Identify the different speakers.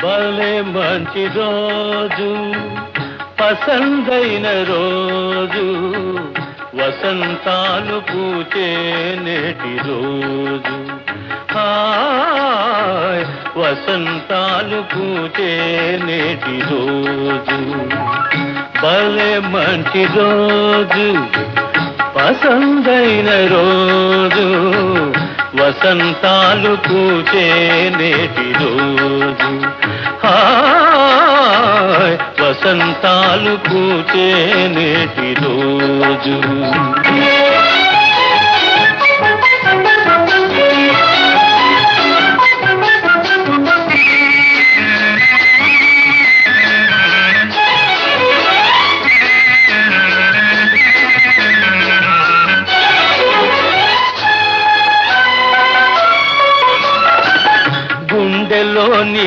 Speaker 1: భలే మంచి రోజు పసందైన రోజు వసంతాలు పూచే నేటి రోజు హాయ్ వసంతాలు పూచే నేటి రోజు భలే మంచి రోజు పసందైన రోజు వసంతాలు పూచే నేటి రోజు హాయ్ వసంతాలు పూచే నేటి రోజు గుండెలోని